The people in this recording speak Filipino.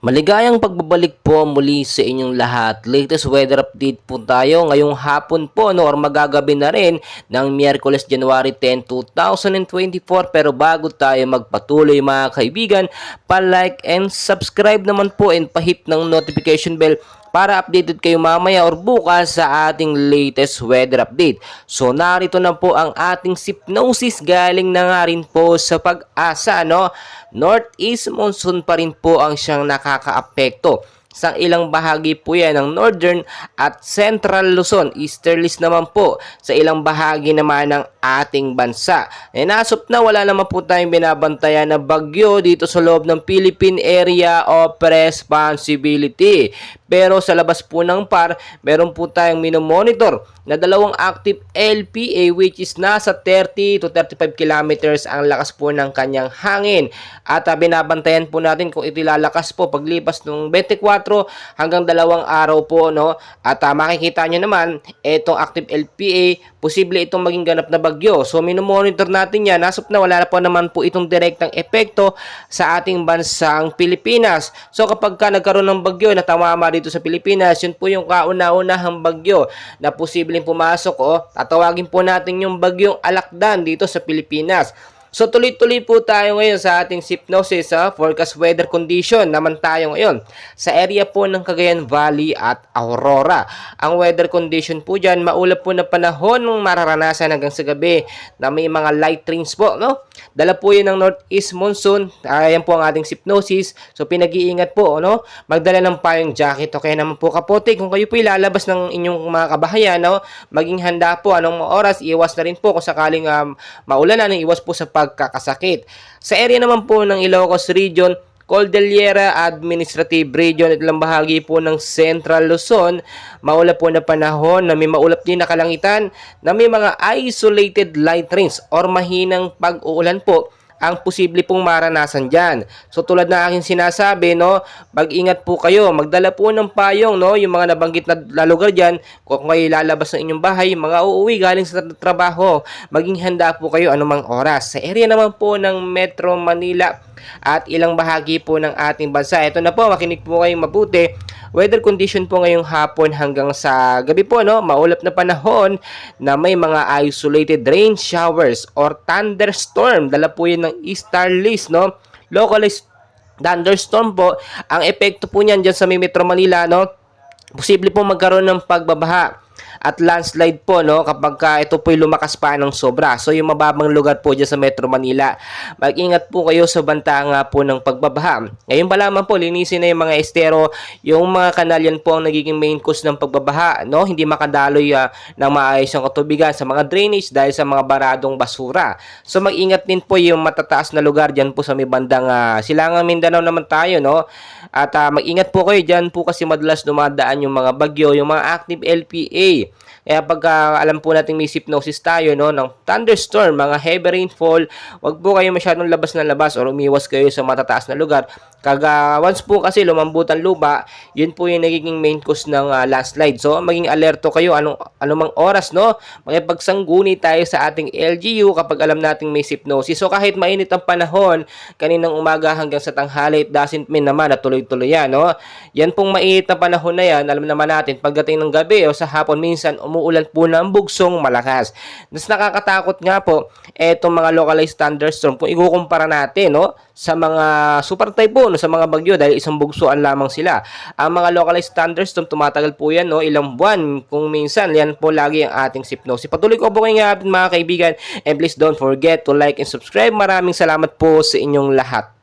Maligayang pagbabalik po muli sa inyong lahat. Latest weather update po tayo ngayong hapon po or magagabi na rin ng Miyerkules January 10, 2024. Pero bago tayo magpatuloy mga kaibigan, pa-like and subscribe naman po and pa-hit ng notification bell para updated kayo mamaya or bukas sa ating latest weather update. So narito na po ang ating Sypnosis, galing na nga rin po sa Pag-asa, no? Northeast monsoon pa rin po ang siyang nakakaapekto sa ilang bahagi po yan ng Northern at Central Luzon. Easterlies naman po sa ilang bahagi naman ng ating bansa. Nasop na wala naman po tayong binabantayan na bagyo dito sa loob ng Philippine Area of Responsibility. Pero sa labas po ng PAR, meron po tayong minomonitor na dalawang active LPA which is nasa 30 to 35 kilometers ang lakas po ng kanyang hangin. At binabantayan po natin kung ito lalakas po paglipas ng 24 hanggang 2 araw po, no? At makikita nyo naman, itong active LPA, posible itong maging ganap na bagyo. So minomonitor natin yan. Nasop na wala na po naman po itong direktang epekto sa ating bansang Pilipinas. So kapag nagkaroon ng bagyo na tumama dito sa Pilipinas, yun po yung kauna-unahang bagyo na posibleng pumasok. Tatawagin po natin yung bagyong Alakdan dito sa Pilipinas. So tuloy-tuloy po tayo ngayon sa ating Sypnosis forecast weather condition naman tayo ngayon sa area po ng Cagayan Valley at Aurora. Ang weather condition po dyan, maulap po na panahon ng mararanasan hanggang sa gabi na may mga light rains po, no? Dala po yun ng Northeast monsoon. Ayan po ang ating Sypnosis. So pinag-iingat po, no? Magdala ng payong jacket o kaya naman po kapote. Kung kayo po ilalabas ng inyong mga kabahayan, no? Maging handa po anong oras. Iwas na rin po kung sakaling maulanan, iwas po sa pagkakasakit. Sa area naman po ng Ilocos Region, Cordillera Administrative Region at ilang bahagi po ng Central Luzon, maulap po na panahon na may maulap din na kalangitan na may mga isolated light rains or mahinang pag-uulan po ang posible pong maranasan dyan. So tulad na aking sinasabi, no, mag-ingat po kayo, magdala po ng payong, no, yung mga nabanggit na lugar dyan, kung kayo lalabas ng inyong bahay, mga uuwi galing sa trabaho, maging handa po kayo anumang oras. Sa area naman po ng Metro Manila at ilang bahagi po ng ating bansa, ito na po, makinig po kayong mabuti. Weather condition po ngayong hapon hanggang sa gabi po, no, maulap na panahon na may mga isolated rain showers or thunderstorm. Dala po yun ng easterlies, no, localized thunderstorm po. Ang epekto po niyan dyan sa Metro Manila, no, posible po magkaroon ng pagbabaha at landslide po, no, kapag ito po'y lumakas pa ng sobra. So yung mababang lugar po dyan sa Metro Manila, mag-ingat po kayo sa banta nga po ng pagbabaha. Ngayon pa lamang po, linisin na yung mga estero, yung mga kanal, yan po ang nagiging main cause ng pagbabaha, no, hindi makadaloy ng maayos ang katubigan sa mga drainage dahil sa mga baradong basura. So mag-ingat din po yung matataas na lugar dyan po sa may bandang Silangang Mindanao naman tayo, no, at mag-ingat po kayo dyan po kasi madalas dumadaan yung mga bagyo, yung mga active LPA. Kaya pag alam po natin may Sypnosis tayo, no, ng thunderstorm, mga heavy rainfall, wag po kayo masyadong labas na labas or umiwas kayo sa matataas na lugar. Once po kasi lumambot ang lupa, yun po yung nagiging main cause ng landslide. So maging alerto kayo anumang oras, no, makipagsangguni tayo sa ating LGU kapag alam nating may Sypnosis. So kahit mainit ang panahon kaninang umaga hanggang sa tanghali, it doesn't mean naman na tuloy-tuloy yan, no. Yan pong mainit na panahon na yan, alam naman natin pagdating ng gabi o sa hapon minsan umuulan po ng bugsong malakas. Mas nakakatakot nga po etong mga localized thunderstorm kung ikukumpara natin, no, sa mga super typhoon, sa mga bagyo dahil isang bugsuan lamang sila. Ang mga localized thunderstorm tumatagal po yan, no, ilang buwan, kung minsan yan po lagi ang ating Sypnosis. Patuloy ko po kayo nga mga kaibigan, and please don't forget to like and subscribe. Maraming salamat po sa inyong lahat.